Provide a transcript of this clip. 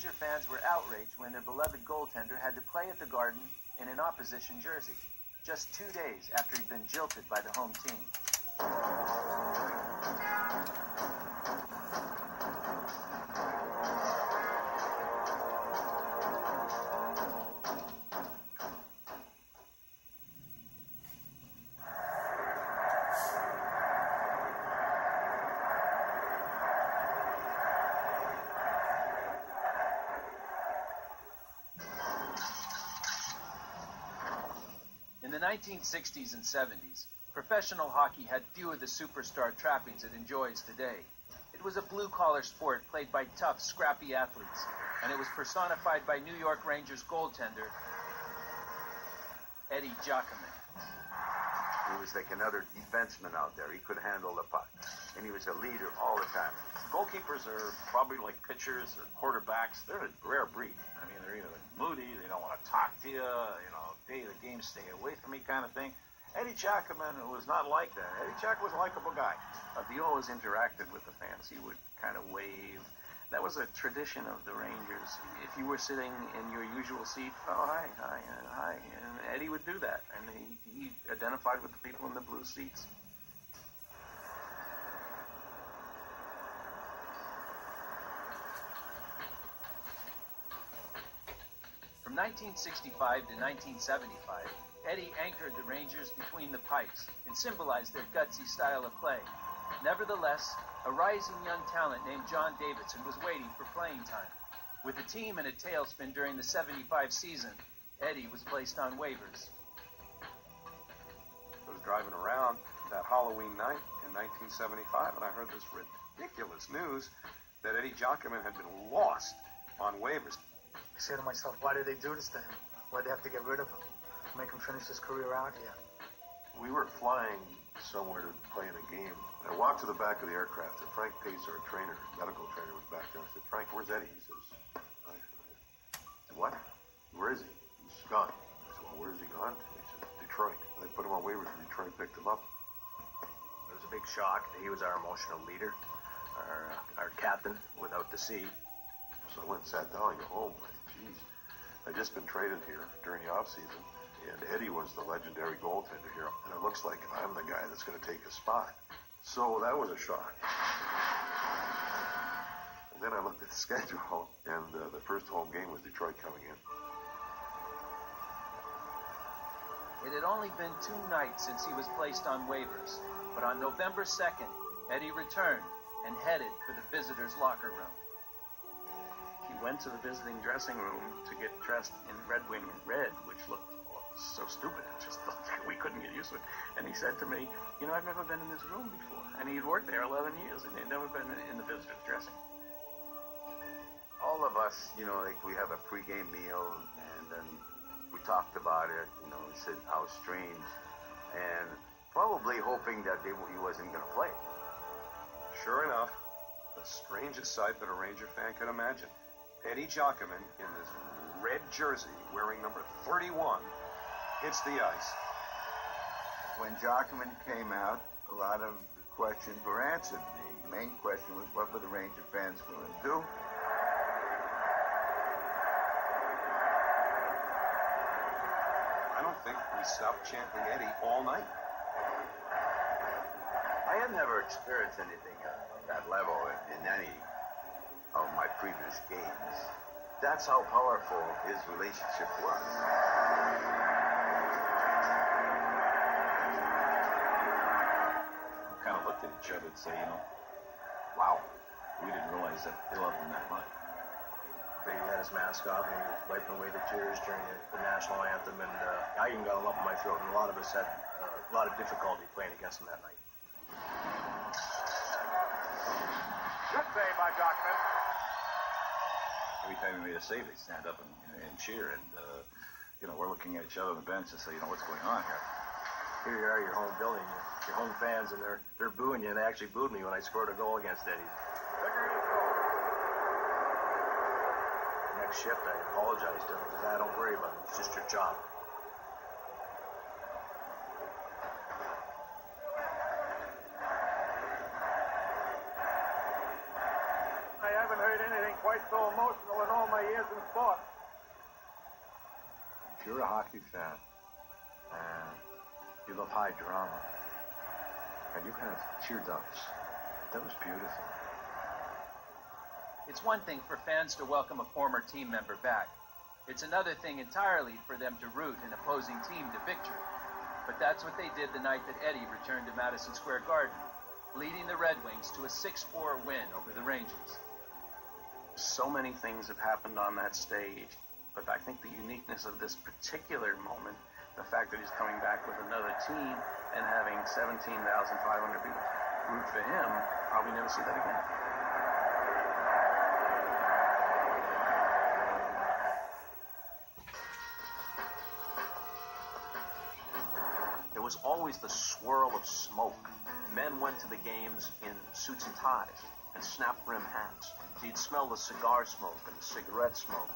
Ranger fans were outraged when their beloved goaltender had to play at the Garden in an opposition jersey, just 2 days after he'd been jilted by the home team. In the 1960s and 70s, professional hockey had few of the superstar trappings it enjoys today. It was a blue-collar sport played by tough, scrappy athletes, and it was personified by New York Rangers goaltender Eddie Giacomin. He was like another defenseman out there. He could handle the puck, and he was a leader all the time. Goalkeepers are probably like pitchers or quarterbacks. They're a rare breed. I mean, they're either moody, they don't want to talk to you, hey, the game, stay away from me kind of thing. Eddie Giacomin was not like that. Eddie Giacomin was a likable guy. He always interacted with the fans. He would kind of wave. That was a tradition of the Rangers. If you were sitting in your usual seat, oh, hi, and Eddie would do that. And he identified with the people in the blue seats. From 1965 to 1975, Eddie anchored the Rangers between the pipes and symbolized their gutsy style of play. Nevertheless, a rising young talent named John Davidson was waiting for playing time. With the team in a tailspin during the 75 season, Eddie was placed on waivers. I was driving around that Halloween night in 1975, and I heard this ridiculous news that Eddie Giacomin had been lost on waivers. I say to myself, why did they do this to him? Why'd they have to get rid of him? Make him finish his career out here. We were flying somewhere to play in a game. I walked to the back of the aircraft, and Frank Pace, our trainer, medical trainer, was back there. I said, Frank, where's Eddie? He says, I said, what? Where is he? He's gone. I said, well, where's he gone to? He said, Detroit. They put him on waivers, and Detroit picked him up. It was a big shock. He was our emotional leader, our captain without the C. So I went and sat down and go home. Geez, I'd just been traded here during the offseason, and Eddie was the legendary goaltender here, and it looks like I'm the guy that's going to take his spot. So that was a shock. And then I looked at the schedule, and the first home game was Detroit coming in. It had only been 2 nights since he was placed on waivers, but on November 2nd, Eddie returned and headed for the visitors' locker room. He went to the visiting dressing room to get dressed in Red Wing and red, which looked so stupid. It just looked like we couldn't get used to it. And he said to me, I've never been in this room before. And he'd worked there 11 years, and he'd never been in the visitors' dressing room. All of us, like we have a pregame meal, and then we talked about it. We said how strange, and probably hoping that he wasn't going to play. Sure enough, the strangest sight that a Ranger fan could imagine. Eddie Giacomin in this red jersey wearing number 31 hits the ice. When Giacomin came out, a lot of the questions were answered. The main question was, what were the Ranger fans going to do? I don't think we stopped chanting Eddie all night. I have never experienced anything at that level in any of my previous games. That's how powerful his relationship was. We kind of looked at each other and say, wow, we didn't realize that they loved him that much. He had his mask off and he was wiping away the tears during the national anthem, and I even got a lump in my throat, and a lot of us had a lot of difficulty playing against him that night. Good save by Giacomin. Every time we made a save, they'd stand up and cheer, and we're looking at each other on the bench and say, what's going on here? Here you are, your home building, your home fans, and they're booing you, and they actually booed me when I scored a goal against Eddie. Next shift, I apologized to him. He said, don't worry about it. It's just your job. I haven't heard anything quite so emotional in all my years in sport. If you're a hockey fan and you love high drama and you have tear ducts, that was beautiful. It's one thing for fans to welcome a former team member back. It's another thing entirely for them to root an opposing team to victory. But that's what they did the night that Eddie returned to Madison Square Garden, leading the Red Wings to a 6-4 win over the Rangers. So many things have happened on that stage, but I think the uniqueness of this particular moment, the fact that he's coming back with another team and having 17,500 people root for him, probably never see that again. There was always the swirl of smoke. Men went to the games in suits and ties and snap-brim hats. So you'd smell the cigar smoke and the cigarette smoke.